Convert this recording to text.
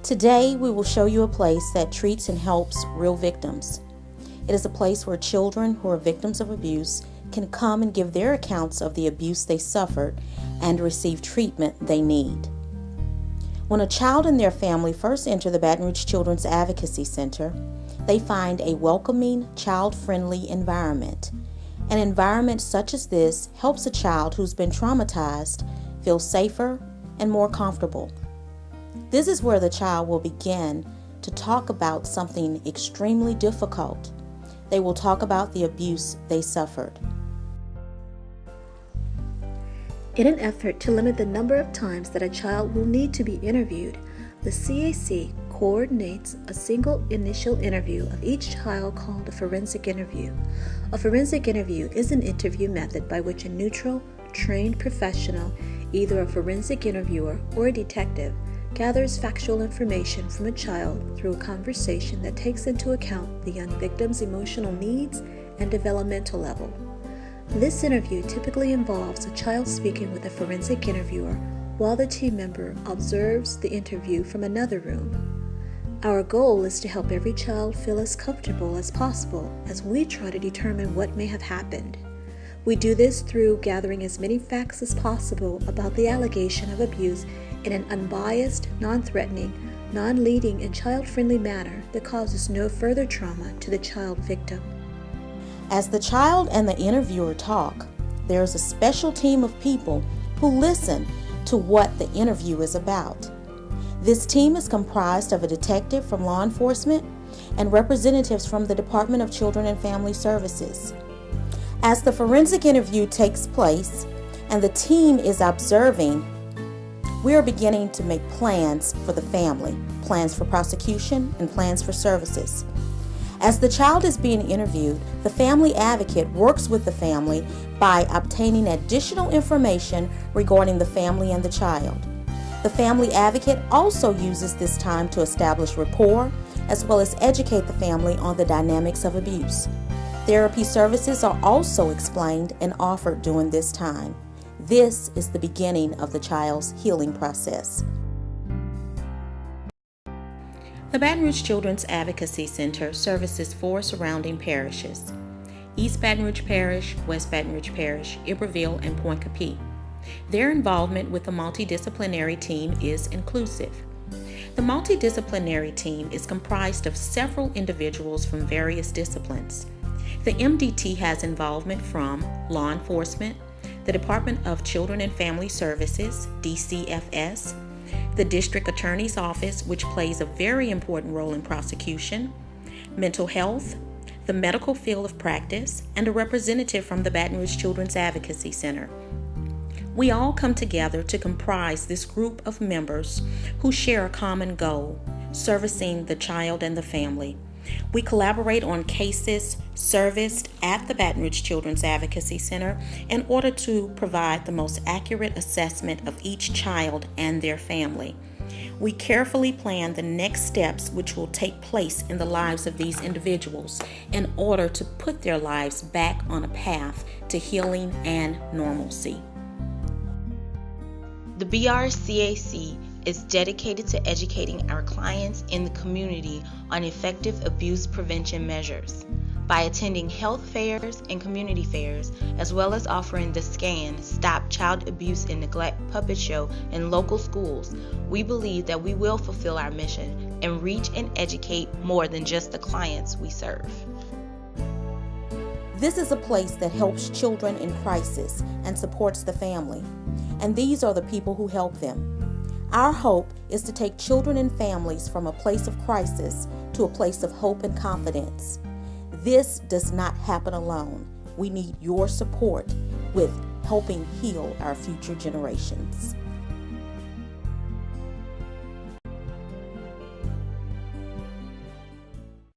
Today, we will show you a place that treats and helps real victims. It is a place where children who are victims of abuse can come and give their accounts of the abuse they suffered and receive treatment they need. When a child and their family first enter the Baton Rouge Children's Advocacy Center, they find a welcoming, child-friendly environment. An environment such as this helps a child who's been traumatized feel safer and more comfortable. This is where the child will begin to talk about something extremely difficult. They will talk about the abuse they suffered. In an effort to limit the number of times that a child will need to be interviewed, the CAC coordinates a single initial interview of each child called a forensic interview. A forensic interview is an interview method by which a neutral, trained professional, either a forensic interviewer or a detective, gathers factual information from a child through a conversation that takes into account the young victim's emotional needs and developmental level. This interview typically involves a child speaking with a forensic interviewer while the team member observes the interview from another room. Our goal is to help every child feel as comfortable as possible as we try to determine what may have happened. We do this through gathering as many facts as possible about the allegation of abuse in an unbiased, non-threatening, non-leading, and child-friendly manner that causes no further trauma to the child victim. As the child and the interviewer talk, there is a special team of people who listen to what the interview is about. This team is comprised of a detective from law enforcement and representatives from the Department of Children and Family Services. As the forensic interview takes place and the team is observing, we are beginning to make plans for the family, plans for prosecution, and plans for services. As the child is being interviewed, the family advocate works with the family by obtaining additional information regarding the family and the child. The family advocate also uses this time to establish rapport as well as educate the family on the dynamics of abuse. Therapy services are also explained and offered during this time. This is the beginning of the child's healing process. The Baton Rouge Children's Advocacy Center services 4 surrounding parishes: East Baton Rouge Parish, West Baton Rouge Parish, Iberville, and Point Capee. Their involvement with the multidisciplinary team is inclusive. The multidisciplinary team is comprised of several individuals from various disciplines. The MDT has involvement from law enforcement, the Department of Children and Family Services, DCFS, the District Attorney's Office, which plays a very important role in prosecution, mental health, the medical field of practice, and a representative from the Baton Rouge Children's Advocacy Center. We all come together to comprise this group of members who share a common goal: servicing the child and the family. We collaborate on cases serviced at the Baton Rouge Children's Advocacy Center in order to provide the most accurate assessment of each child and their family. We carefully plan the next steps which will take place in the lives of these individuals in order to put their lives back on a path to healing and normalcy. The BRCAC is dedicated to educating our clients in the community on effective abuse prevention measures. By attending health fairs and community fairs, as well as offering the SCAN Stop Child Abuse and Neglect puppet show in local schools, we believe that we will fulfill our mission and reach and educate more than just the clients we serve. This is a place that helps children in crisis and supports the family, and these are the people who help them. Our hope is to take children and families from a place of crisis to a place of hope and confidence. This does not happen alone. We need your support with helping heal our future generations.